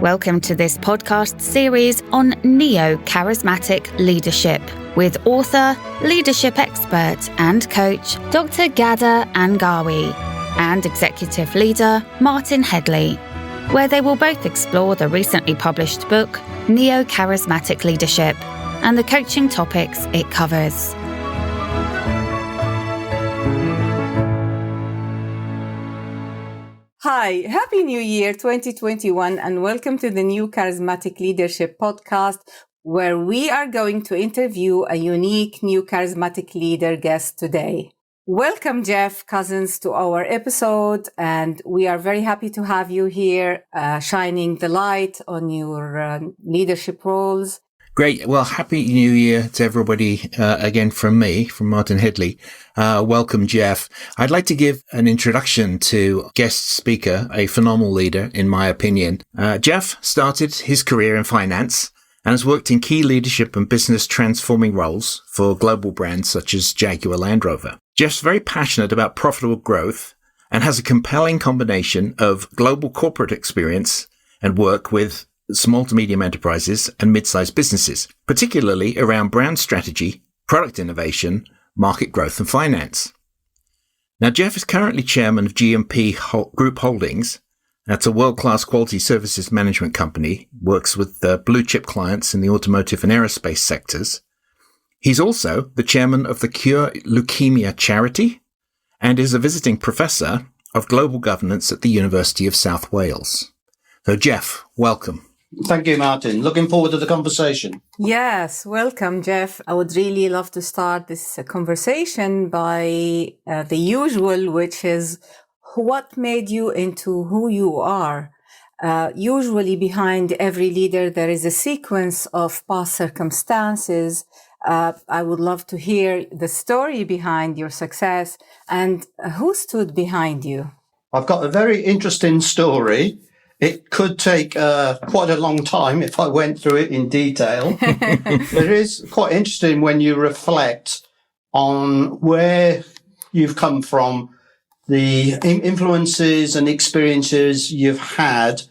Welcome to this podcast series on Neocharismatic leadership with author, leadership expert and coach Dr. Ghada Angawi and executive leader Martin Headley, where they will both explore the recently published book Neocharismatic Leadership and the coaching topics it covers. Hi, Happy New Year 2021 and welcome to the Neocharismatic Leadership podcast, where we are going to interview a unique new charismatic leader guest today. Welcome, Geoff Cousins, to our episode, and we are very happy to have you here, shining the light on your leadership roles. Great. Well, Happy New Year to everybody again from me, from Martin Headley. Welcome, Geoff. I'd like to give an introduction to guest speaker, a phenomenal leader, in my opinion. Geoff started his career in finance and has worked in key leadership and business transforming roles for global brands such as Jaguar Land Rover. Geoff's very passionate about profitable growth and has a compelling combination of global corporate experience and work with small to medium enterprises and mid-sized businesses, particularly around brand strategy, product innovation, market growth and finance. Now, Geoff is currently chairman of GMP Group Holdings. That's a world-class quality services management company, works with blue-chip clients in the automotive and aerospace sectors. He's also the chairman of the Cure Leukemia Charity and is a visiting professor of global governance at the University of South Wales. So, Geoff, welcome. Thank you, Martin. Looking forward to the conversation. Yes, welcome, Geoff. I would really love to start this conversation by the usual, which is what made you into who you are? Usually behind every leader, there is a sequence of past circumstances. I would love to hear the story behind your success and who stood behind you. I've got a very interesting story. It could take quite a long time if I went through it in detail. But it is quite interesting when you reflect on where you've come from, the influences and experiences you've had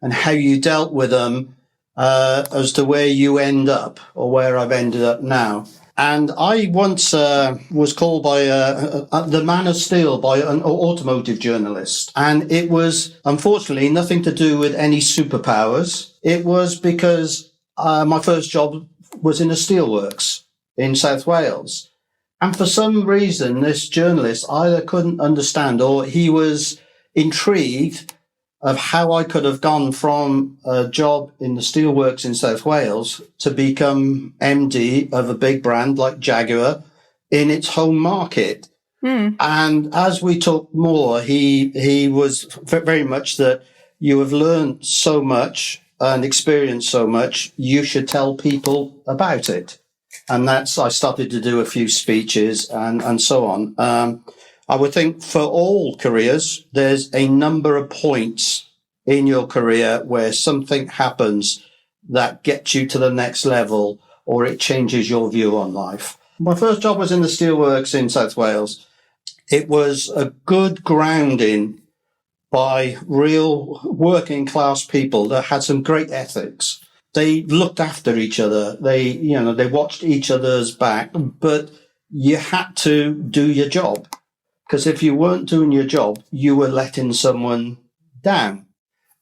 and how you dealt with them as to where you end up or where I've ended up now. And I once was called by the man of steel by an automotive journalist. And it was, unfortunately, nothing to do with any superpowers. It was because my first job was in a steelworks in South Wales. And for some reason, this journalist either couldn't understand or he was intrigued of how I could have gone from a job in the steelworks in South Wales to become MD of a big brand like Jaguar in its home market. And as we talked more, he was very much that you have learned so much and experienced so much, you should tell people about it. And I started to do a few speeches and so on. I would think for all careers, there's a number of points in your career where something happens that gets you to the next level or it changes your view on life. My first job was in the steelworks in South Wales. It was a good grounding by real working class people that had some great ethics. They looked after each other. They watched each other's back, but you had to do your job. Because if you weren't doing your job, you were letting someone down.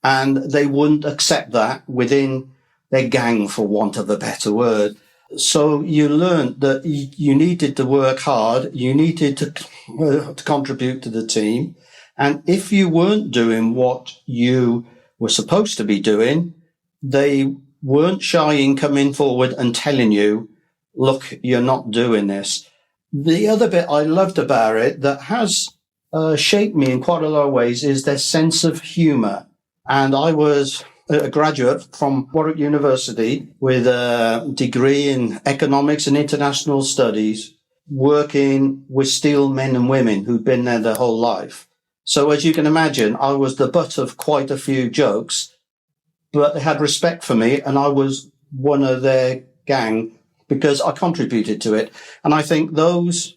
And they wouldn't accept that within their gang, for want of a better word. So you learned that you needed to work hard. You needed to contribute to the team. And if you weren't doing what you were supposed to be doing, they weren't shy in coming forward and telling you, look, you're not doing this. The other bit I loved about it that has shaped me in quite a lot of ways is their sense of humour. And I was a graduate from Warwick University with a degree in economics and international studies, working with steel men and women who'd been there their whole life. So as you can imagine, I was the butt of quite a few jokes, but they had respect for me and I was one of their gang because I contributed to it. And I think those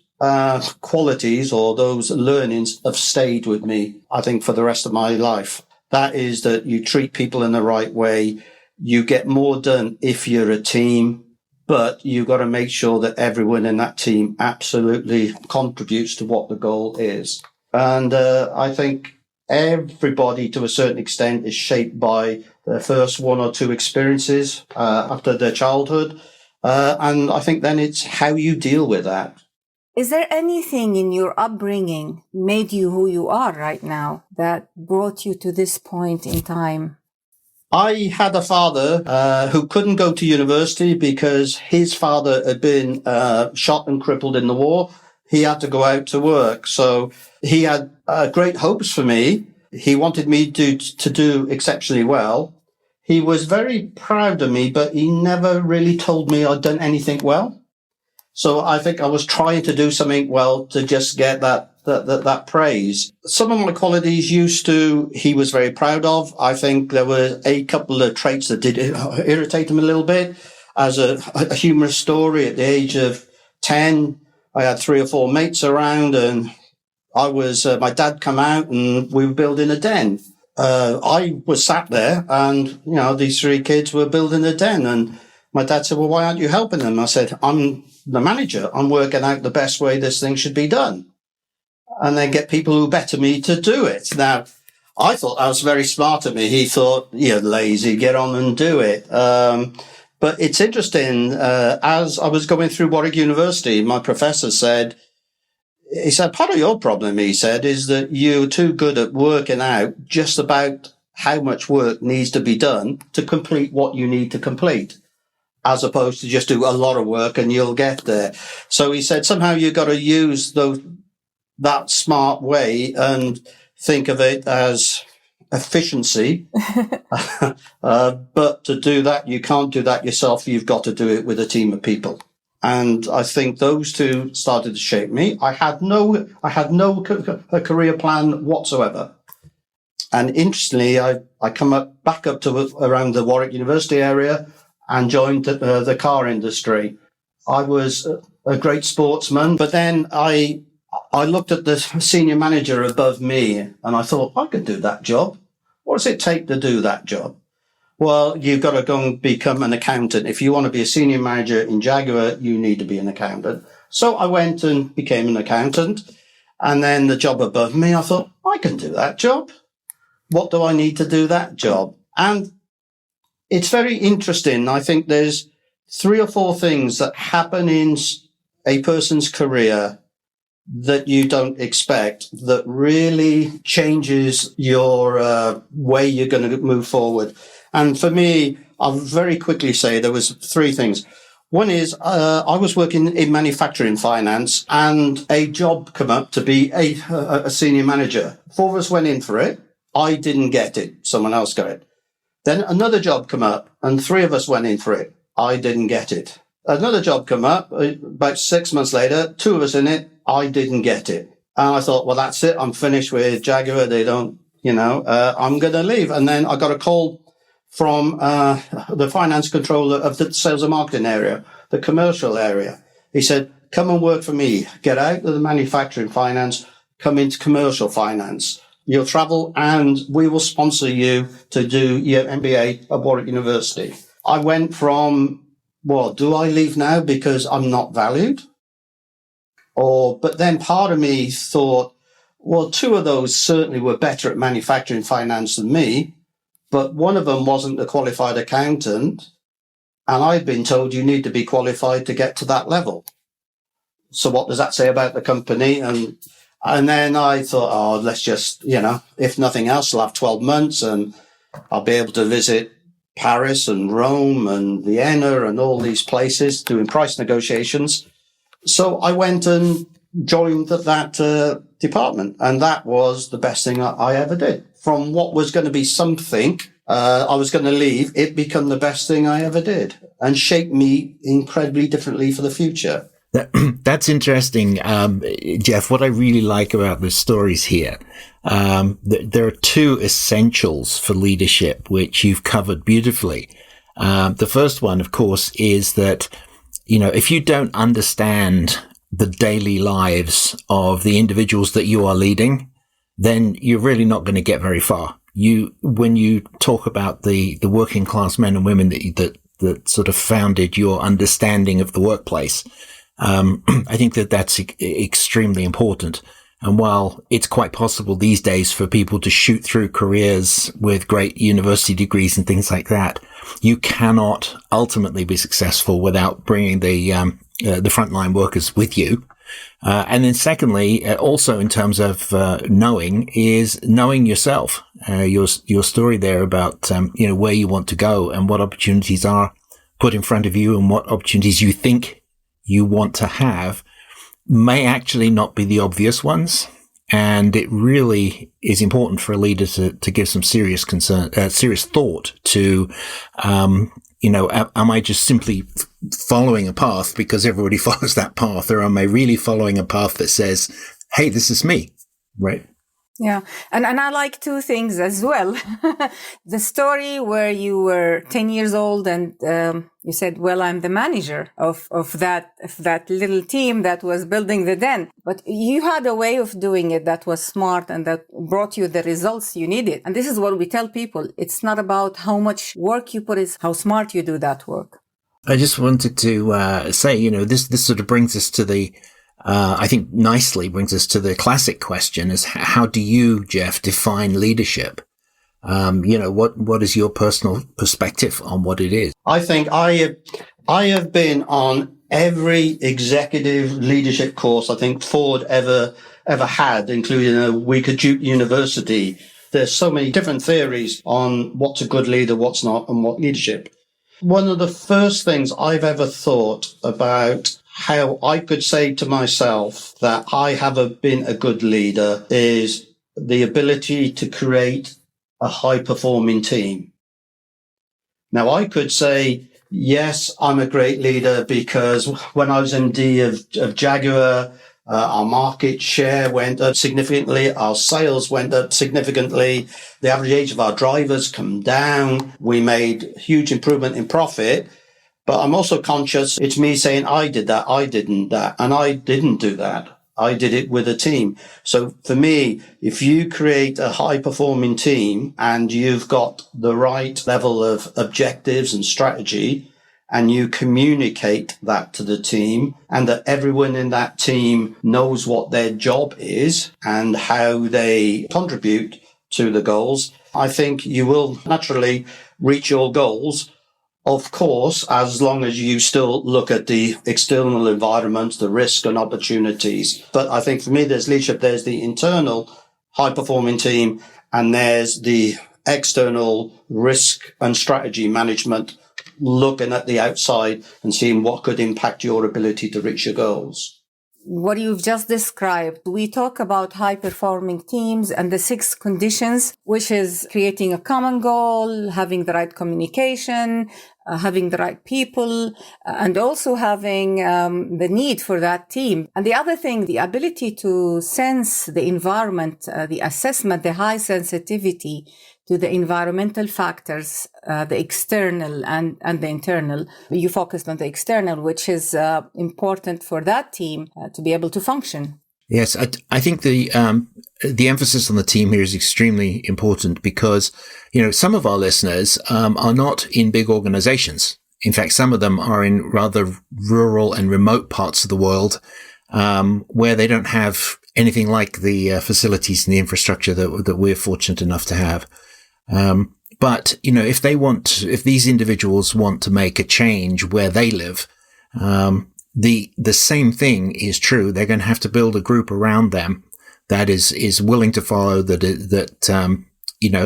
qualities or those learnings have stayed with me, I think, for the rest of my life. That is that you treat people in the right way. You get more done if you're a team, but you've got to make sure that everyone in that team absolutely contributes to what the goal is. And I think everybody, to a certain extent, is shaped by their first one or two experiences after their childhood. And I think then it's how you deal with that. Is there anything in your upbringing made you who you are right now that brought you to this point in time? I had a father who couldn't go to university because his father had been shot and crippled in the war. He had to go out to work. So he had great hopes for me. He wanted me to do exceptionally well. He was very proud of me, but he never really told me I'd done anything well. So I think I was trying to do something well to just get that praise. Some of my qualities he was very proud of. I think there were a couple of traits that did irritate him a little bit. As a humorous story, at the age of 10, I had 3 or 4 mates around, and my dad come out and we were building a den. I was sat there and, these 3 kids were building a den, and my dad said, well, why aren't you helping them? I said, I'm the manager. I'm working out the best way this thing should be done. And then get people who better me to do it. Now, I thought that was very smart of me. He thought, you're lazy, get on and do it. But it's interesting, as I was going through Warwick University, my professor said, part of your problem, he said, is that you're too good at working out just about how much work needs to be done to complete what you need to complete, as opposed to just do a lot of work and you'll get there. So he said, somehow you've got to use that smart way and think of it as efficiency. But to do that, you can't do that yourself. You've got to do it with a team of people. And I think those two started to shape me. I had no career plan whatsoever. And interestingly, I come back up to around the Warwick University area and joined the car industry. I was a great sportsman, but then I looked at the senior manager above me and I thought, I could do that job. What does it take to do that job? Well, you've got to go and become an accountant. If you want to be a senior manager in Jaguar, you need to be an accountant. So I went and became an accountant. And then the job above me, I thought, I can do that job. What do I need to do that job? And it's very interesting. I think there's 3 or 4 things that happen in a person's career that you don't expect that really changes your way you're going to move forward. And for me, I'll very quickly say there was 3 things. One is I was working in manufacturing finance and a job came up to be a senior manager. 4 of us went in for it. I didn't get it. Someone else got it. Then another job came up and 3 of us went in for it. I didn't get it. Another job came up about 6 months later, 2 of us in it. I didn't get it. And I thought, well, that's it. I'm finished with Jaguar. They don't, I'm going to leave. And then I got a call from the finance controller of the sales and marketing area, the commercial area. He said, come and work for me. Get out of the manufacturing finance, come into commercial finance. You'll travel and we will sponsor you to do your MBA at Warwick University. I went from, well, do I leave now because I'm not valued? But then part of me thought, well, 2 of those certainly were better at manufacturing finance than me, but one of them wasn't a qualified accountant. And I'd been told you need to be qualified to get to that level. So what does that say about the company? And then I thought, let's just, if nothing else, I'll have 12 months and I'll be able to visit Paris and Rome and Vienna and all these places doing price negotiations. So I went and joined that department, and that was the best thing I ever did. From what was going to be something I was going to leave, it became the best thing I ever did and shaped me incredibly differently for the future. That's interesting, Geoff. What I really like about the stories here, there are 2 essentials for leadership, which you've covered beautifully. The first one, of course, is that if you don't understand the daily lives of the individuals that you are leading, then you're really not going to get very far. when you talk about the working class men and women that sort of founded your understanding of the workplace, I think that's extremely important. And while it's quite possible these days for people to shoot through careers with great university degrees and things like that, you cannot ultimately be successful without bringing the frontline workers with you. And then secondly, also in terms of knowing yourself. Your story there about where you want to go and what opportunities are put in front of you and what opportunities you think you want to have may actually not be the obvious ones. And it really is important for a leader to give some serious thought to, am I just simply following a path because everybody follows that path, or am I really following a path that says, hey, this is me, right? Yeah. And I like two things as well. The story where you were 10 years old and you said, well, I'm the manager of that little team that was building the den. But you had a way of doing it that was smart and that brought you the results you needed. And this is what we tell people. It's not about how much work you put, it's how smart you do that work. I just wanted to say, this sort of brings us to the I think nicely brings us to the classic question is, how do you, Geoff, define leadership? What is your personal perspective on what it is? I think I have been on every executive leadership course I think Ford ever had, including a week at Duke University. There's so many different theories on what's a good leader, what's not, and what leadership. One of the first things I've ever thought about how I could say to myself that I have been a good leader is the ability to create a high-performing team. Now, I could say, yes, I'm a great leader because when I was MD of Jaguar, our market share went up significantly. Our sales went up significantly. The average age of our drivers come down. We made huge improvement in profit. But I'm also conscious it's me saying I did that, I didn't that, and I didn't do that. I did it with a team. So for me, if you create a high performing team and you've got the right level of objectives and strategy, and you communicate that to the team, and that everyone in that team knows what their job is and how they contribute to the goals, I think you will naturally reach your goals. Of course, as long as you still look at the external environment, the risk and opportunities. But I think for me, there's leadership, there's the internal high-performing team, and there's the external risk and strategy management, looking at the outside and seeing what could impact your ability to reach your goals. What you've just described, we talk about high-performing teams and the 6 conditions, which is creating a common goal, having the right communication, having the right people, and also having the need for that team. And the other thing, the ability to sense the environment, the assessment, the high sensitivity to the environmental factors, the external and the internal. You focused on the external, which is important for that team to be able to function. Yes, I think the emphasis on the team here is extremely important because, some of our listeners are not in big organizations. In fact, some of them are in rather rural and remote parts of the world where they don't have anything like the facilities and the infrastructure that we're fortunate enough to have. But, if these individuals want to make a change where they live, the same thing is true. They're going to have to build a group around them that is willing to follow,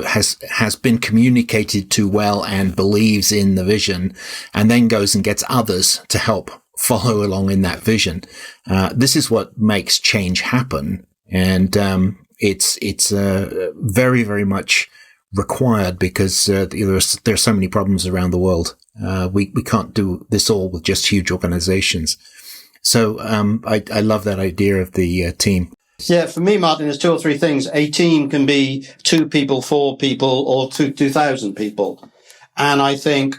has been communicated to well and believes in the vision, and then goes and gets others to help follow along in that vision. This is what makes change happen. And, it's very, very much required because there are so many problems around the world. We can't do this all with just huge organizations. So I love that idea of the team. Yeah, for me, Martin, there's 2 or 3 things. A team can be 2 people, 4 people, or 2,000 people. And I think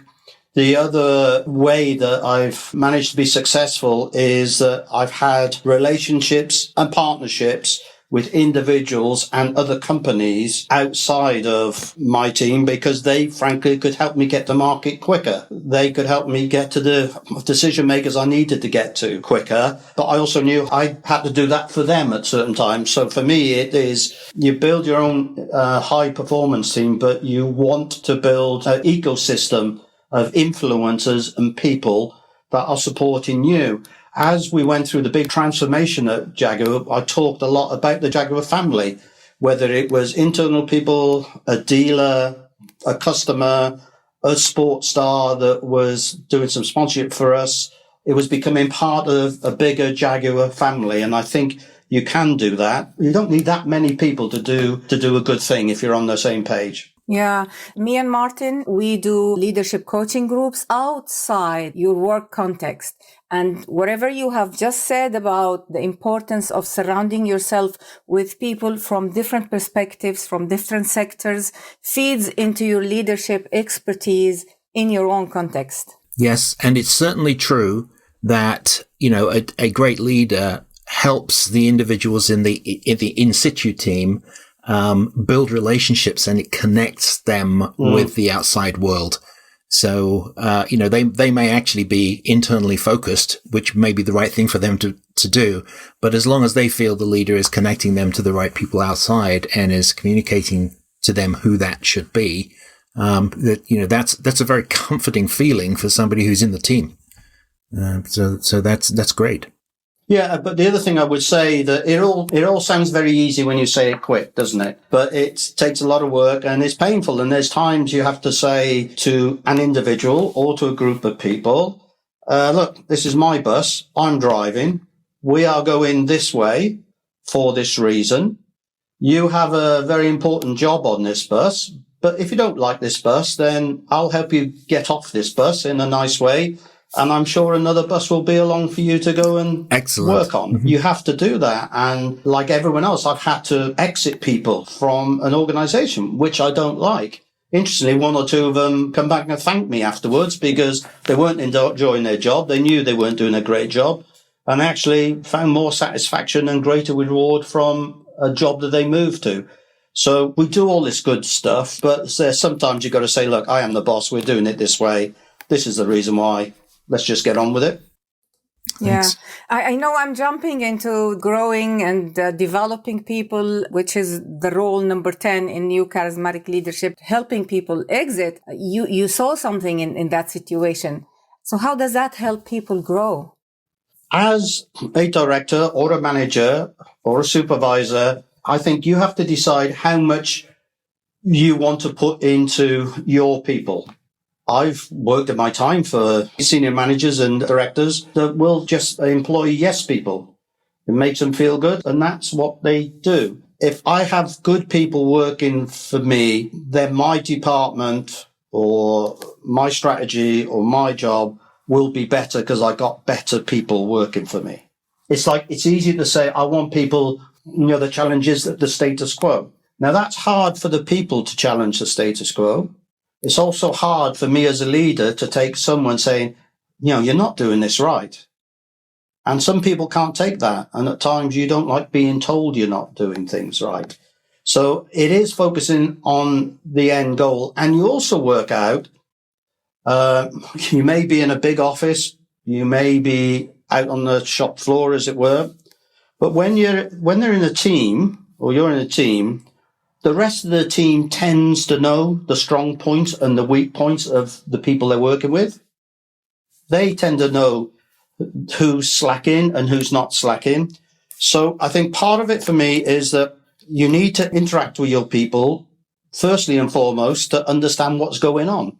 the other way that I've managed to be successful is that I've had relationships and partnerships with individuals and other companies outside of my team because they frankly could help me get to market quicker. They could help me get to the decision makers I needed to get to quicker. But I also knew I had to do that for them at certain times. So for me, it is you build your own high performance team, but you want to build an ecosystem of influencers and people that are supporting you. As we went through the big transformation at Jaguar, I talked a lot about the Jaguar family, whether it was internal people, a dealer, a customer, a sports star that was doing some sponsorship for us. It was becoming part of a bigger Jaguar family. And I think you can do that. You don't need that many people to do a good thing if you're on the same page. Yeah. Me and Martin, we do leadership coaching groups outside your work context. And whatever you have just said about the importance of surrounding yourself with people from different perspectives, from different sectors, feeds into your leadership expertise in your own context. Yes. And it's certainly true that, a great leader helps the individuals in the in situ team build relationships, and it connects them with the outside world. So, they may actually be internally focused, which may be the right thing for them to do. But as long as they feel the leader is connecting them to the right people outside and is communicating to them who that should be, that's a very comforting feeling for somebody who's in the team. So that's great. Yeah, but the other thing I would say that it all sounds very easy when you say it quick, doesn't it? But it takes a lot of work and it's painful. And there's times you have to say to an individual or to a group of people, look, this is my bus. I'm driving. We are going this way for this reason. You have a very important job on this bus. But if you don't like this bus, then I'll help you get off this bus in a nice way. And I'm sure another bus will be along for you to go and work on. Mm-hmm. You have to do that. And like everyone else, I've had to exit people from an organization, which I don't like. Interestingly, one or two of them come back and thank me afterwards because they weren't enjoying their job. They knew they weren't doing a great job and actually found more satisfaction and greater reward from a job that they moved to. So we do all this good stuff, but sometimes you've got to say, look, I am the boss. We're doing it this way. This is the reason why. Let's just get on with it. Yeah, I know I'm jumping into growing and developing people, which is the role number 10 in New Charismatic Leadership, helping people exit. You saw something in that situation. So how does that help people grow? As a director or a manager or a supervisor, I think you have to decide how much you want to put into your people. I've worked at my time for senior managers and directors that will just employ yes people. It makes them feel good, and that's what they do. If I have good people working for me, then my department or my strategy or my job will be better because I got better people working for me. It's easy to say, I want people, the challenges the status quo. Now that's hard for the people to challenge the status quo. It's also hard for me as a leader to take someone saying, you're not doing this right. And some people can't take that. And at times you don't like being told you're not doing things right. So it is focusing on the end goal. And you also work out, you may be in a big office. You may be out on the shop floor, as it were. But when they're in a team or you're in a team, the rest of the team tends to know the strong points and the weak points of the people they're working with. They tend to know who's slacking and who's not slacking. So I think part of it for me is that you need to interact with your people, firstly and foremost, to understand what's going on,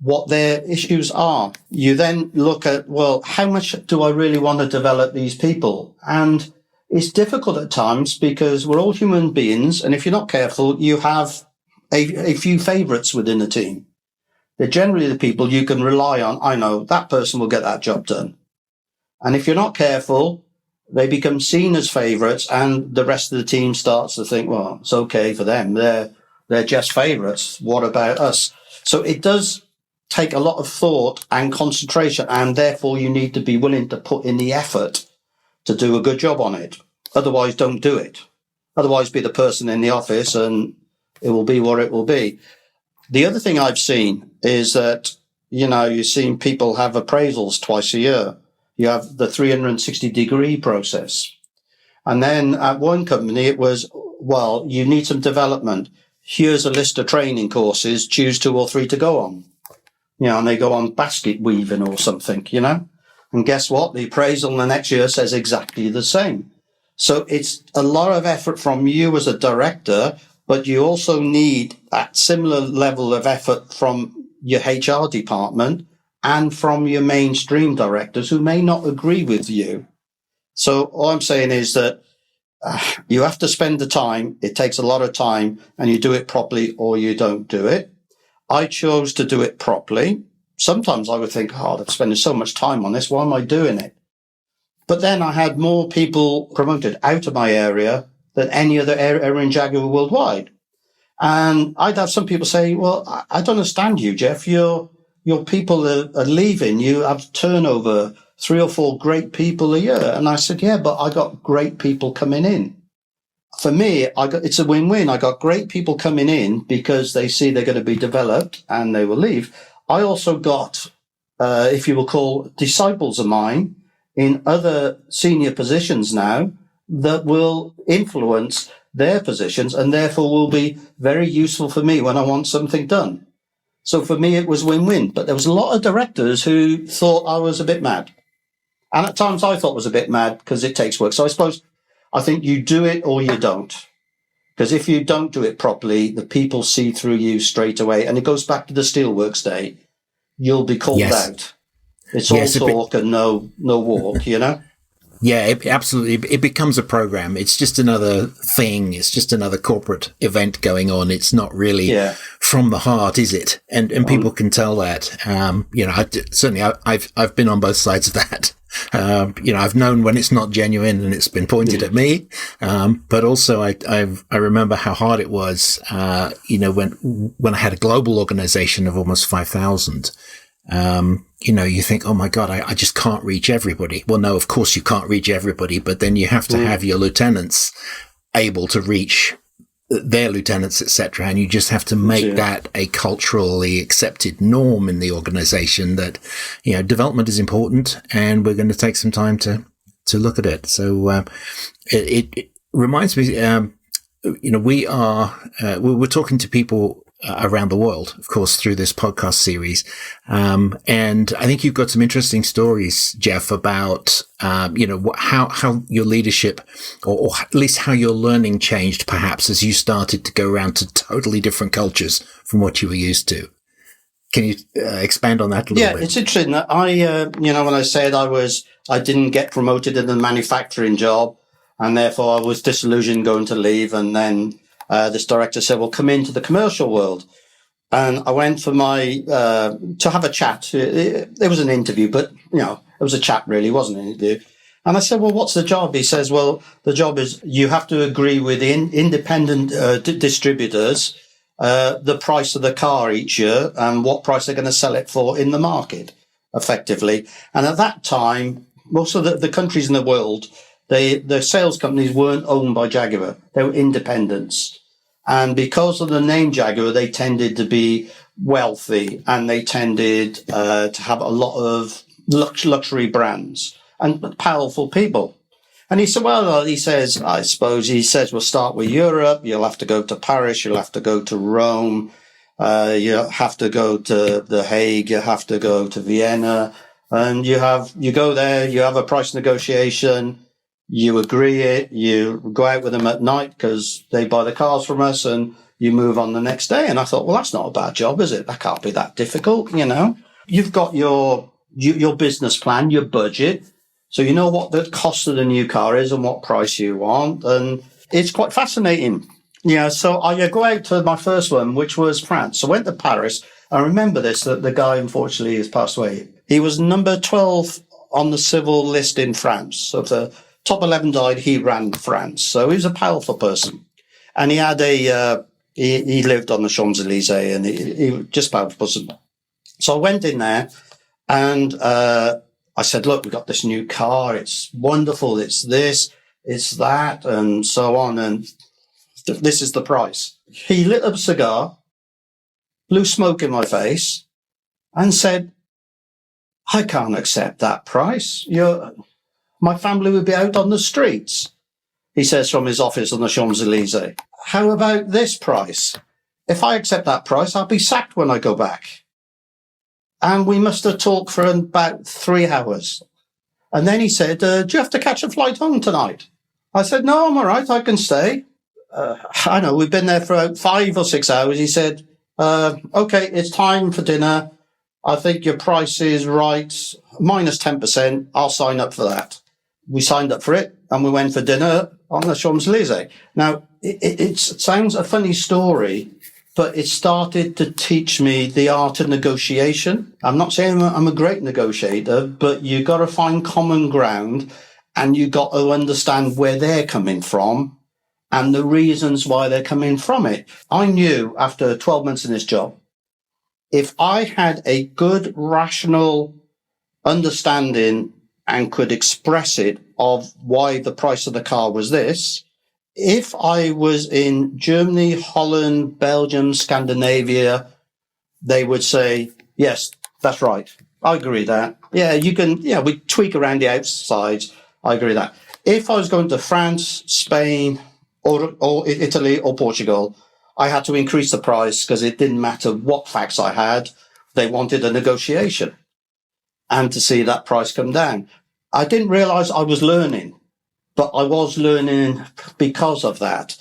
what their issues are. You then look at, well, how much do I really want to develop these people? And it's difficult at times because we're all human beings. And if you're not careful, you have a few favorites within the team. They're generally the people you can rely on. I know that person will get that job done. And if you're not careful, they become seen as favorites and the rest of the team starts to think, well, it's okay for them. They're just favorites. What about us? So it does take a lot of thought and concentration. And therefore you need to be willing to put in the effort to do a good job on it. Otherwise, don't do it. Otherwise, be the person in the office and it will be what it will be. The other thing I've seen is that, you've seen people have appraisals twice a year. You have the 360-degree process. And then at one company, it was, well, you need some development. Here's a list of training courses. Choose 2 or 3 to go on. And they go on basket weaving or something, And guess what? The appraisal the next year says exactly the same. So it's a lot of effort from you as a director, but you also need that similar level of effort from your HR department and from your mainstream directors who may not agree with you. So all I'm saying is that you have to spend the time. It takes a lot of time, and you do it properly or you don't do it. I chose to do it properly. Sometimes I would think, I'm spending so much time on this. Why am I doing it? But then I had more people promoted out of my area than any other area in Jaguar worldwide. And I'd have some people say, well, I don't understand you, Geoff. Your people are leaving. You have turnover 3 or 4 great people a year. And I said, yeah, but I got great people coming in. For me, it's a win-win. I got great people coming in because they see they're going to be developed and they will leave. I also got, if you will call, disciples of mine in other senior positions now that will influence their positions and therefore will be very useful for me when I want something done. So for me, it was win-win. But there was a lot of directors who thought I was a bit mad. And at times I thought I was a bit mad because it takes work. So I think you do it or you don't. Because if you don't do it properly, the people see through you straight away. And it goes back to the steelworks day. You'll be called out. It's all talk and no walk, Yeah, absolutely. It becomes a program. It's just another thing. It's just another corporate event going on. It's not really from the heart, is it? And people can tell that. I've been on both sides of that. I've known when it's not genuine and it's been pointed at me. But also I remember how hard it was, when I had a global organization of almost 5,000. You think, oh my God, I just can't reach everybody. Well, no, of course you can't reach everybody, but then you have to have your lieutenants able to reach their lieutenants, etc. And you just have to make that a culturally accepted norm in the organization that, development is important and we're going to take some time to look at it. So, it reminds me, we're talking to people around the world, of course, through this podcast series. And I think you've got some interesting stories, Geoff, about, how your leadership or at least how your learning changed perhaps as you started to go around to totally different cultures from what you were used to. Can you expand on that a little bit? Yeah, it's interesting that when I said I didn't get promoted in the manufacturing job and therefore I was disillusioned going to leave, and then this director said, well, come into the commercial world. And I went for to have a chat. It was an interview, but, it was a chat really, it wasn't an interview. And I said, well, what's the job? He says, well, the job is you have to agree with independent distributors, the price of the car each year and what price they're going to sell it for in the market, effectively. And at that time, most of the countries in the world, the sales companies weren't owned by Jaguar. They were independents. And because of the name Jaguar, they tended to be wealthy and they tended to have a lot of luxury brands and powerful people. And he said, we'll start with Europe. You'll have to go to Paris. You'll have to go to Rome. You have to go to The Hague. You have to go to Vienna. And you go there, you have a price negotiation. You agree it, you go out with them at night because they buy the cars from us and you move on the next day. And I thought, well, that's not a bad job, is it? That can't be that difficult, You've got your business plan, your budget. So you know what the cost of the new car is and what price you want. And it's quite fascinating. So I go out to my first one, which was France. So I went to Paris. I remember that the guy, unfortunately, has passed away. He was number 12 on the civil list in France. So if the top 11 died, he ran France. So he was a powerful person. And he had he lived on the Champs-Elysees and he was just a powerful person. So I went in there and I said, look, we've got this new car. It's wonderful. It's this. it's that, and so on. And this is the price. He lit up a cigar, blew smoke in my face, and said, I can't accept that price. My family would be out on the streets, he says from his office on the Champs-Elysees. How about this price? If I accept that price, I'll be sacked when I go back. And we must have talked for about 3 hours. And then he said, do you have to catch a flight home tonight? I said, no, I'm all right. I can stay. I know, we've been there for about 5 or 6 hours. He said, okay, it's time for dinner. I think your price is right, minus 10%. I'll sign up for that. We signed up for it, and we went for dinner on the Champs-Elysees. Now, it sounds a funny story, but it started to teach me the art of negotiation. I'm not saying I'm a great negotiator, but you got to find common ground, and you got to understand where they're coming from and the reasons why they're coming from it. I knew after 12 months in this job, if I had a good, rational understanding and could express it of why the price of the car was this, if I was in Germany, Holland, Belgium, Scandinavia, they would say, yes, that's right. I agree with that. Yeah, you can, we tweak around the outsides. I agree with that. If I was going to France, Spain, or Italy or Portugal, I had to increase the price because it didn't matter what facts I had. They wanted a negotiation and to see that price come down. I didn't realize I was learning, but I was learning because of that.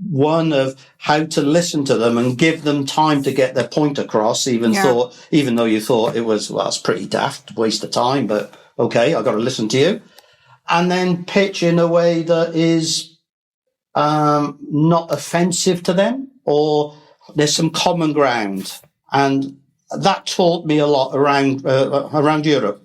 One of how to listen to them and give them time to get their point across, even though you thought it was, well, it's pretty daft, waste of time, but okay, I've got to listen to you. And then pitch in a way that is not offensive to them, or there's some common ground. And that taught me a lot around Europe.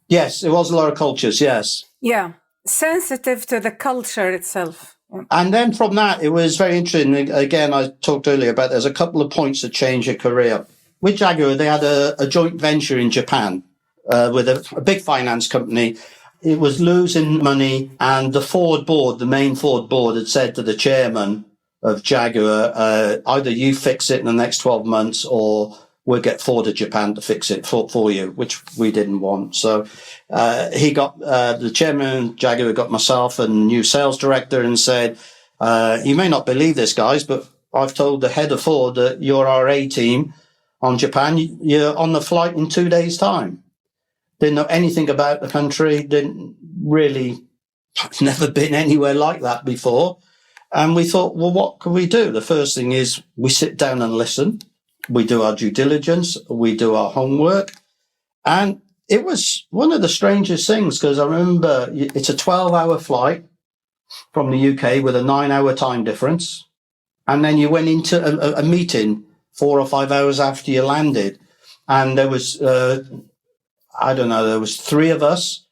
Yes, it was a lot of cultures, yes. Yeah, sensitive to the culture itself. And then from that, it was very interesting. Again, I talked earlier about there's a couple of points that changed your career. With Jaguar, they had a joint venture in Japan with a big finance company. It was losing money, and the main Ford board had said to the chairman of Jaguar, either you fix it in the next 12 months or we'll get Ford of Japan to fix it for you, which we didn't want. So he got the chairman of Jaguar got myself and new sales director and said, you may not believe this, guys, but I've told the head of Ford that you're our A team on Japan. You're on the flight in 2 days' time. Didn't know anything about the country, never been anywhere like that before. And we thought, well, what can we do? The first thing is we sit down and listen. We do our due diligence. We do our homework. And it was one of the strangest things, because I remember it's a 12-hour flight from the UK with a 9-hour time difference. And then you went into a meeting 4 or 5 hours after you landed. And there was... there was 3 of us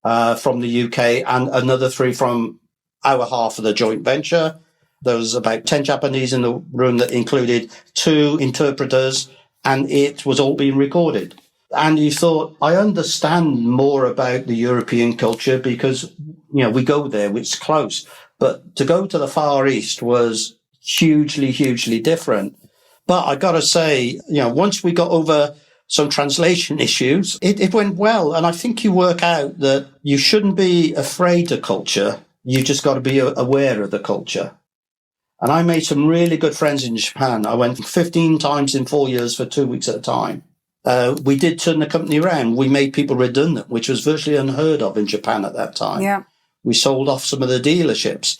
from the UK and another 3 from our half of the joint venture. There was about 10 Japanese in the room that included 2 interpreters, and it was all being recorded. And you thought, I understand more about the European culture because, we go there, it's close. But to go to the Far East was hugely, hugely different. But I got to say, once we got over some translation issues, it went well. And I think you work out that you shouldn't be afraid of culture. You just got to be aware of the culture. And I made some really good friends in Japan. I went 15 times in 4 years for 2 weeks at a time. We did turn the company around. We made people redundant, which was virtually unheard of in Japan at that time. Yeah. We sold off some of the dealerships.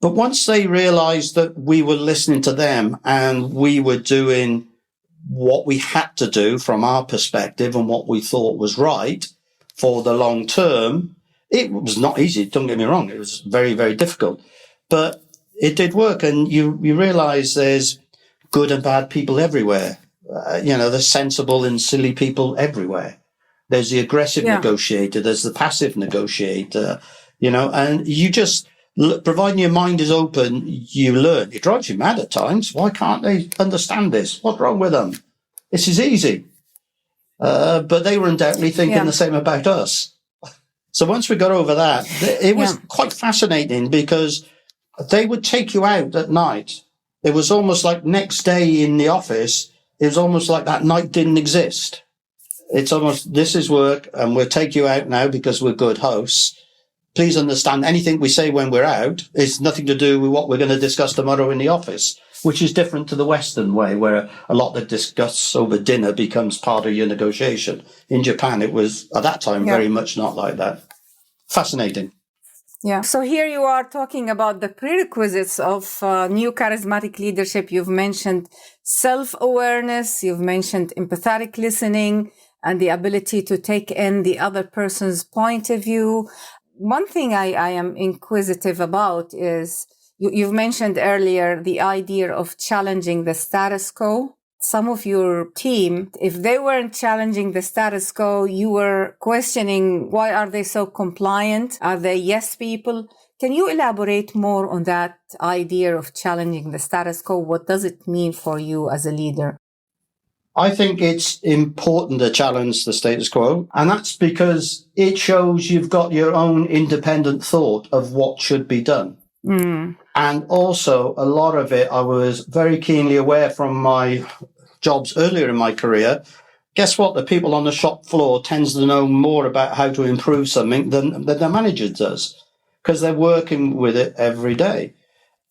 But once they realized that we were listening to them and we were doing what we had to do from our perspective and what we thought was right for the long term, it was not easy. Don't get me wrong. It was very, very difficult, but it did work. And you realize there's good and bad people everywhere. There's sensible and silly people everywhere. There's the aggressive negotiator. There's the passive negotiator, and you just, providing your mind is open, you learn. It drives you mad at times. Why can't they understand this? What's wrong with them? This is easy. But they were undoubtedly thinking the same about us. So once we got over that, it was quite fascinating because they would take you out at night. It was almost like next day in the office, it was almost like that night didn't exist. It's almost, this is work and we'll take you out now because we're good hosts. Please understand anything we say when we're out is nothing to do with what we're going to discuss tomorrow in the office, which is different to the Western way where a lot that discuss over dinner becomes part of your negotiation. In Japan, it was at that time very much not like that. Fascinating. Yeah. So here you are talking about the prerequisites of new charismatic leadership. You've mentioned self-awareness. You've mentioned empathetic listening and the ability to take in the other person's point of view. One thing I am inquisitive about is you've mentioned earlier the idea of challenging the status quo. Some of your team, if they weren't challenging the status quo, you were questioning why are they so compliant? Are they yes people? Can you elaborate more on that idea of challenging the status quo? What does it mean for you as a leader? I think it's important to challenge the status quo, and that's because it shows you've got your own independent thought of what should be done. And also, a lot of it, I was very keenly aware from my jobs earlier in my career. Guess what? The people on the shop floor tends to know more about how to improve something than the manager does, because they're working with it every day.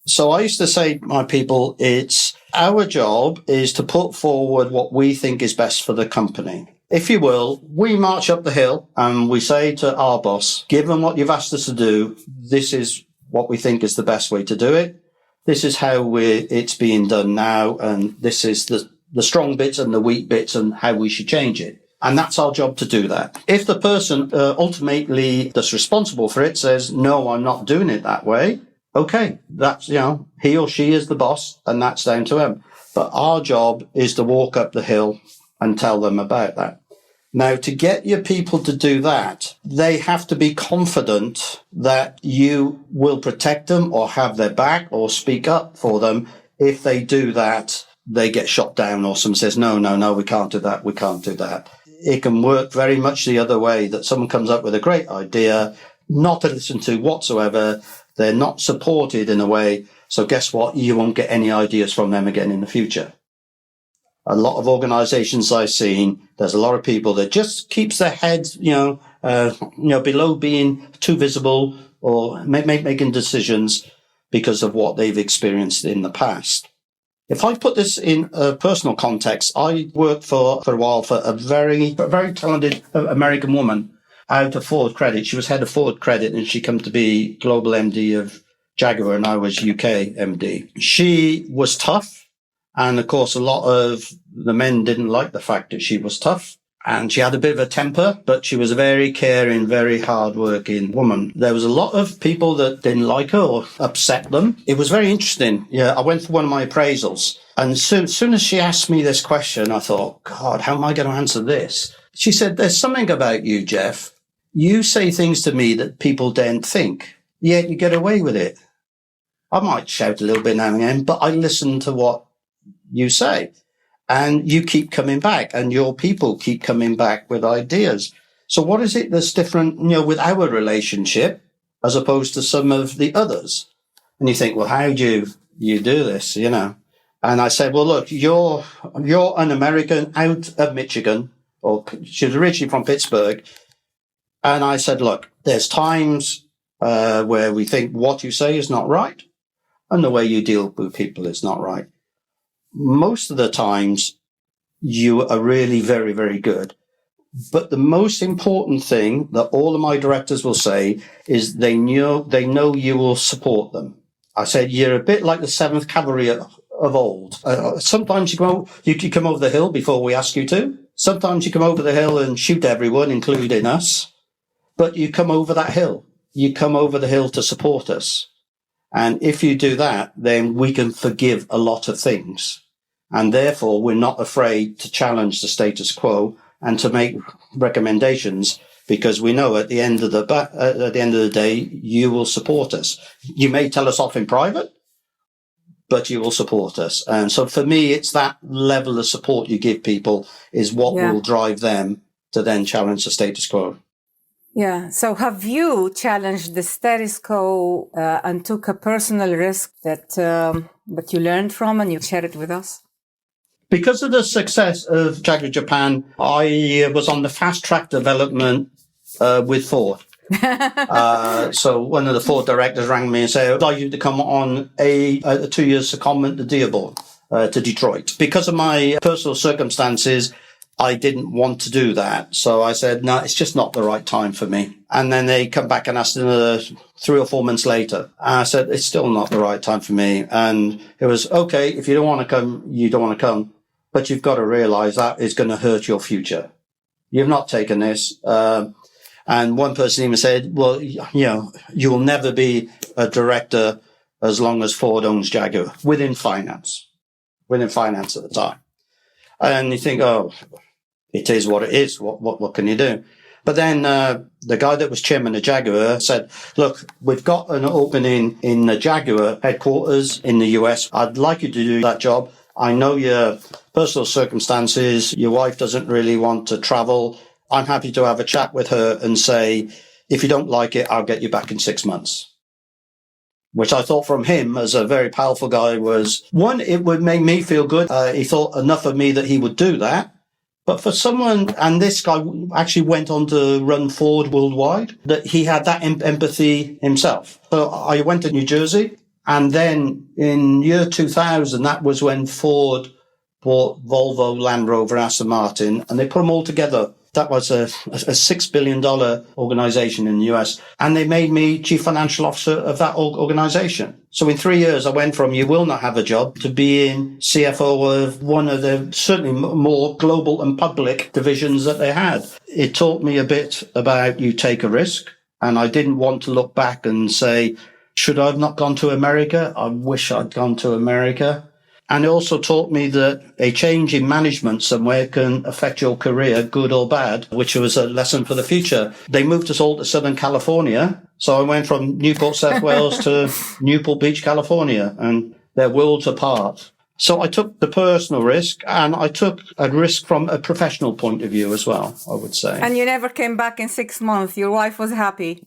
So I used to say to my people, it's our job is to put forward what we think is best for the company. If you will, we march up the hill and we say to our boss, given what you've asked us to do, this is what we think is the best way to do it. This is how it's being done now. And this is the strong bits and the weak bits and how we should change it. And that's our job to do that. If the person ultimately that's responsible for it says, no, I'm not doing it that way. Okay, that's, he or she is the boss and that's down to him. But our job is to walk up the hill and tell them about that. Now, to get your people to do that, they have to be confident that you will protect them or have their back or speak up for them. If they do that, they get shot down or someone says, no, we can't do that. We can't do that. It can work very much the other way, that someone comes up with a great idea, not to listen to whatsoever. They're not supported in a way. So guess what? You won't get any ideas from them again in the future. A lot of organizations I've seen, there's a lot of people that just keeps their heads, below being too visible or making decisions because of what they've experienced in the past. If I put this in a personal context, I worked for a while for a very talented American woman out of Ford Credit. She was head of Ford Credit and she came to be global MD of Jaguar and I was UK MD. She was tough. And of course, a lot of the men didn't like the fact that she was tough. And she had a bit of a temper, but she was a very caring, very hardworking woman. There was a lot of people that didn't like her or upset them. It was very interesting. Yeah, I went for one of my appraisals. And as soon as she asked me this question, I thought, God, how am I going to answer this? She said, there's something about you, Geoff. You say things to me that people don't think, yet you get away with it. I might shout a little bit now and again, but I listen to what you say. And you keep coming back and your people keep coming back with ideas. So what is it that's different, with our relationship as opposed to some of the others? And you think, well, how do you do this, And I said, well, look, you're an American out of Michigan, or she was originally from Pittsburgh. And I said, look, there's times where we think what you say is not right and the way you deal with people is not right. Most of the times you are really very, very good. But the most important thing that all of my directors will say is they know you will support them. I said, you're a bit like the 7th Cavalry of old. Sometimes you come over the hill before we ask you to. Sometimes you come over the hill and shoot everyone, including us. But you come over that hill. You come over the hill to support us. And if you do that, then we can forgive a lot of things. And therefore, we're not afraid to challenge the status quo and to make recommendations because we know at the end of the day, you will support us. You may tell us off in private, but you will support us. And so for me, it's that level of support you give people is what will drive them to then challenge the status quo. Yeah. So have you challenged the status quo and took a personal risk that you learned from and you share it with us? Because of the success of Jaguar Japan, I was on the fast track development with Ford. So one of the Ford directors rang me and said, I'd like you to come on a 2-year secondment to Dearborn, to Detroit. Because of my personal circumstances, I didn't want to do that. So I said, no, it's just not the right time for me. And then they come back and asked another 3 or 4 months later. And I said, it's still not the right time for me. And it was, okay, if you don't want to come, you don't want to come. But you've got to realize that is going to hurt your future. You've not taken this. And one person even said, well, you will never be a director as long as Ford owns Jaguar within finance at the time. And you think, oh, it is what it is. What can you do? But then the guy that was chairman of Jaguar said, look, we've got an opening in the Jaguar headquarters in the US. I'd like you to do that job. I know your personal circumstances. Your wife doesn't really want to travel. I'm happy to have a chat with her and say, if you don't like it, I'll get you back in 6 months. Which I thought from him as a very powerful guy was, one, it would make me feel good. He thought enough of me that he would do that. But for someone, and this guy actually went on to run Ford worldwide, that he had that empathy himself. So I went to New Jersey, and then in year 2000, that was when Ford bought Volvo, Land Rover, Aston Martin, and they put them all together. That was a $6 billion organization in the US. And they made me chief financial officer of that organization. So in 3 years, I went from you will not have a job to being CFO of one of the certainly more global and public divisions that they had. It taught me a bit about you take a risk. And I didn't want to look back and say, should I have not gone to America? I wish I'd gone to America. And it also taught me that a change in management somewhere can affect your career, good or bad, which was a lesson for the future. They moved us all to Southern California. So I went from Newport, South Wales to Newport Beach, California, and they're worlds apart. So I took the personal risk, and I took a risk from a professional point of view as well, I would say. And you never came back in 6 months. Your wife was happy.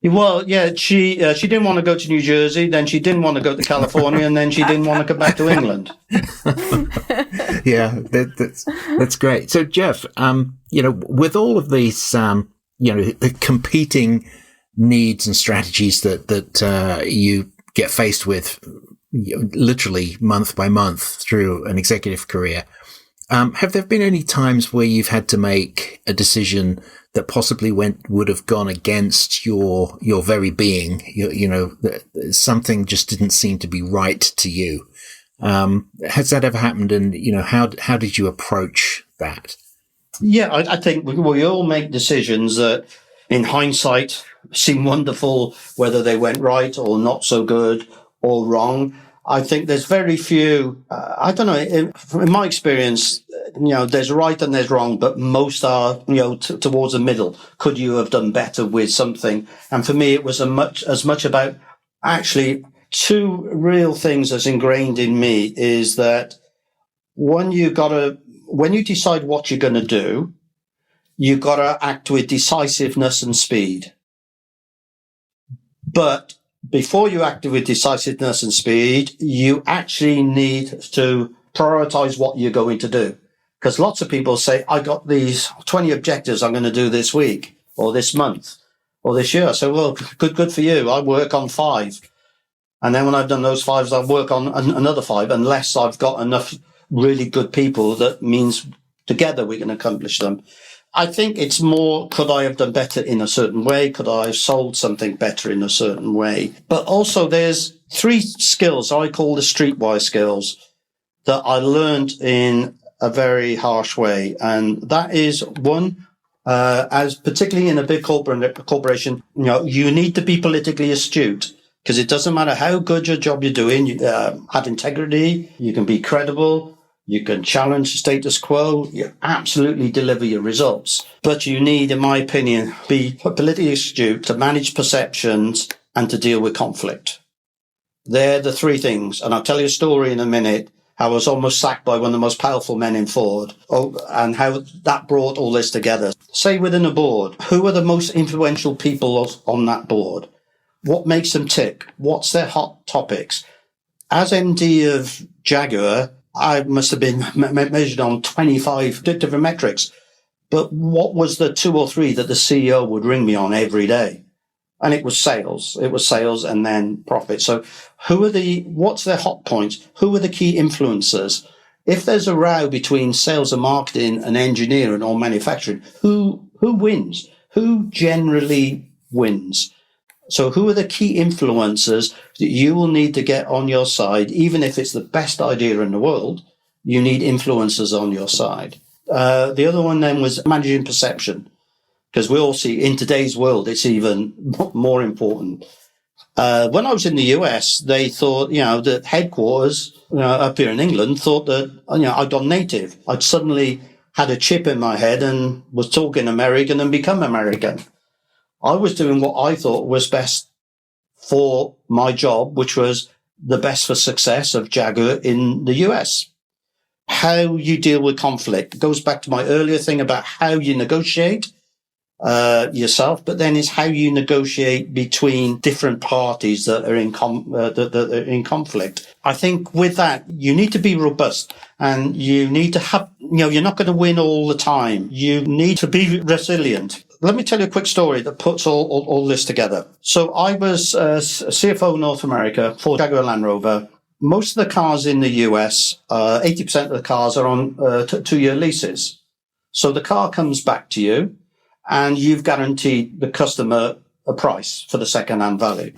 Well, yeah, she didn't want to go to New Jersey, then she didn't want to go to California, and then she didn't want to come back to England. Yeah, that's great. So, Geoff, with all of these, the competing needs and strategies that you get faced with, literally month by month through an executive career, have there been any times where you've had to make a decision that possibly would have gone against your very being? Something just didn't seem to be right to you. Has that ever happened? And how did you approach that? Yeah, I think we all make decisions that, in hindsight, seem wonderful, whether they went right or not so good or wrong. I think there's very few, I don't know, in my experience, there's right and there's wrong, but most are, towards the middle. Could you have done better with something? And for me, it was as much about actually two real things that's ingrained in me is that when you decide what you're going to do, you got to act with decisiveness and speed. But before you act with decisiveness and speed, you actually need to prioritize what you're going to do. Because lots of people say, I got these 20 objectives I'm going to do this week or this month or this year. So, well, good for you. I work on 5. And then when I've done those 5, I'll work on another 5, unless I've got enough really good people that means together we can accomplish them. I think it's more, could I have done better in a certain way? Could I have sold something better in a certain way? But also there's 3 skills I call the streetwise skills that I learned in a very harsh way. And that is one, as particularly in a big corporation, you need to be politically astute, because it doesn't matter how good your job you're doing, you have integrity, you can be credible, you can challenge the status quo, you absolutely deliver your results. But you need, in my opinion, be politically astute to manage perceptions and to deal with conflict. They're the 3 things. And I'll tell you a story in a minute I was almost sacked by one of the most powerful men in Ford. Oh, and how that brought all this together. Say within a board, who are the most influential people on that board? What makes them tick? What's their hot topics? As MD of Jaguar, I must have been measured on 25 different metrics. But what was the 2 or 3 that the CEO would ring me on every day? And it was sales. It was sales and then profit. So what's their hot points? Who are the key influencers? If there's a row between sales and marketing and engineering or manufacturing, who wins? Who generally wins? So who are the key influencers that you will need to get on your side? Even if it's the best idea in the world, you need influencers on your side. The other one then was managing perception. Because we all see in today's world, it's even more important. When I was in the US, they thought, the headquarters up here in England thought that, I'd gone native. I'd suddenly had a chip in my head and was talking American and become American. I was doing what I thought was best for my job, which was the best for success of Jaguar in the US. How you deal with conflict goes back to my earlier thing about how you negotiate yourself, but then is how you negotiate between different parties that are in conflict. I think with that, you need to be robust and you need to have, you're not going to win all the time. You need to be resilient. Let me tell you a quick story that puts all this together. So I was CFO North America for Jaguar Land Rover. Most of the cars in the US, 80% of the cars are on 2-year leases. So the car comes back to you, and you've guaranteed the customer a price for the second-hand value.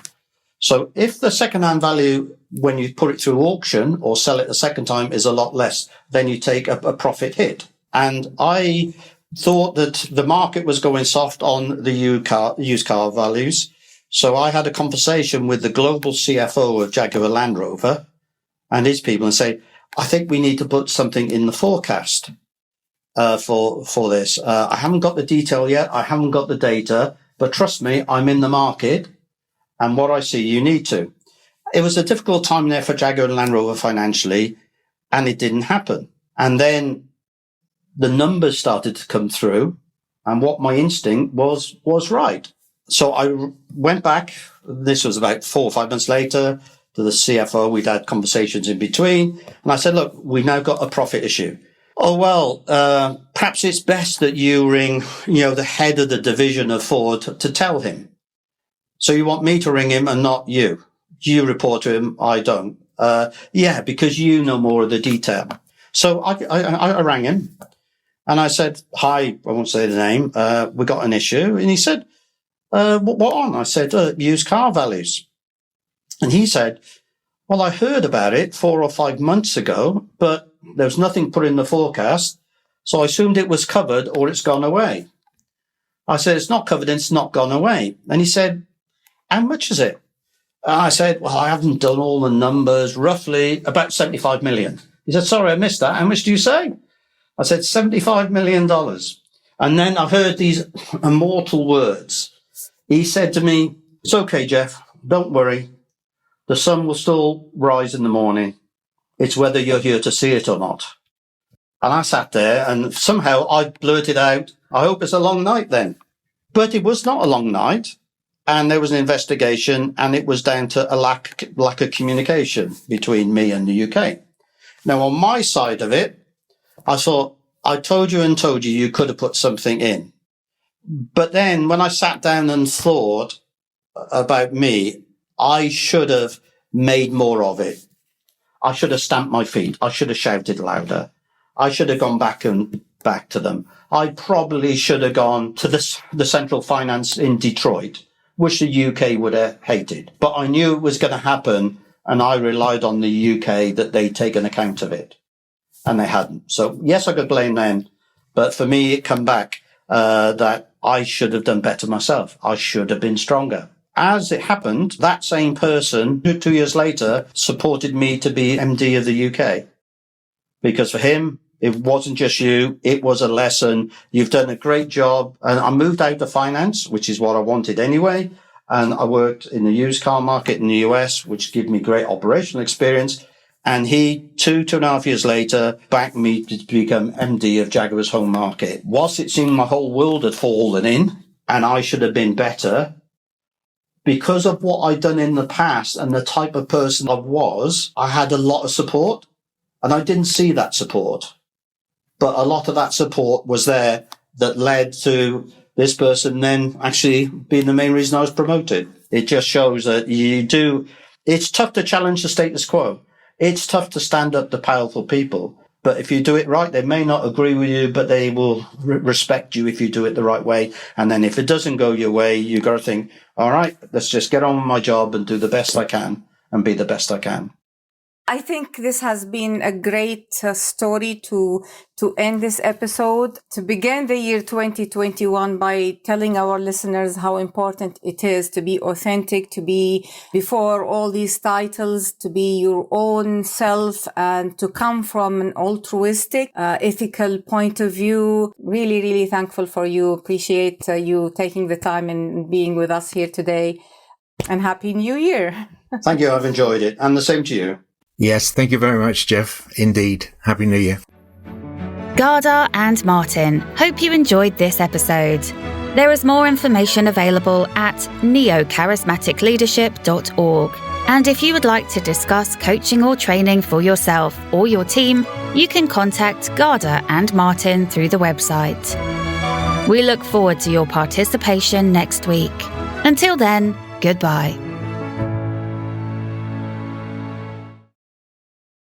So if the second-hand value, when you put it through auction or sell it the second time, is a lot less, then you take a profit hit. And I thought that the market was going soft on the used car values. So I had a conversation with the global CFO of Jaguar Land Rover and his people and say, I think we need to put something in the forecast for this. I haven't got the detail yet. I haven't got the data, but trust me, I'm in the market and what I see, you need to. It was a difficult time there for Jaguar Land Rover financially, and it didn't happen. And then the numbers started to come through, and what my instinct was right. So I went back. This was about 4 or 5 months later to the CFO. We'd had conversations in between, and I said, look, we've now got a profit issue. Oh, well, perhaps it's best that you ring, the head of the division of Ford to tell him. So you want me to ring him and not you? You report to him. I don't. Yeah, because you know more of the detail. So I rang him and I said, hi, I won't say the name. We got an issue. And he said, what on? I said, used car values. And he said, well, I heard about it 4 or 5 months ago, but there was nothing put in the forecast. So I assumed it was covered or it's gone away. I said, it's not covered and it's not gone away. And he said, how much is it? I said, well, I haven't done all the numbers, roughly about 75 million. He said, sorry, I missed that. How much do you say? I said, $75 million. And then I heard these immortal words. He said to me, it's okay, Geoff, don't worry. The sun will still rise in the morning. It's whether you're here to see it or not. And I sat there and somehow I blurted out, I hope it's a long night then. But it was not a long night. And there was an investigation and it was down to a lack of communication between me and the UK. Now, on my side of it, I thought, I told you you could have put something in. But then when I sat down and thought about me, I should have made more of it. I should have stamped my feet. I should have shouted louder. I should have gone back to them. I probably should have gone to the central finance in Detroit, which the UK would have hated. But I knew it was going to happen, and I relied on the UK that they'd taken account of it, and they hadn't. So yes, I could blame them, but for me, it come back that I should have done better myself. I should have been stronger. As it happened, that same person, 2 years later, supported me to be MD of the UK. Because for him, it wasn't just you, it was a lesson. You've done a great job. And I moved out of finance, which is what I wanted anyway. And I worked in the used car market in the US, which gave me great operational experience. And he, 2.5 years later, backed me to become MD of Jaguar's home market. Whilst it seemed my whole world had fallen in and I should have been better, because of what I'd done in the past and the type of person I was, I had a lot of support, and I didn't see that support. But a lot of that support was there that led to this person then actually being the main reason I was promoted. It just shows that it's tough to challenge the status quo. It's tough to stand up to powerful people. But if you do it right, they may not agree with you, but they will respect you if you do it the right way. And then if it doesn't go your way, you got to think, all right, let's just get on with my job and do the best I can and be the best I can. I think this has been a great story to end this episode, to begin the year 2021 by telling our listeners how important it is to be authentic, to be before all these titles, to be your own self, and to come from an altruistic, ethical point of view. Really, really thankful for you. Appreciate you taking the time and being with us here today. And Happy New Year. Thank you. I've enjoyed it. And the same to you. Yes, thank you very much, Geoff. Indeed. Happy New Year. Garda and Martin, hope you enjoyed this episode. There is more information available at neocharismaticleadership.org. And if you would like to discuss coaching or training for yourself or your team, you can contact Garda and Martin through the website. We look forward to your participation next week. Until then, goodbye.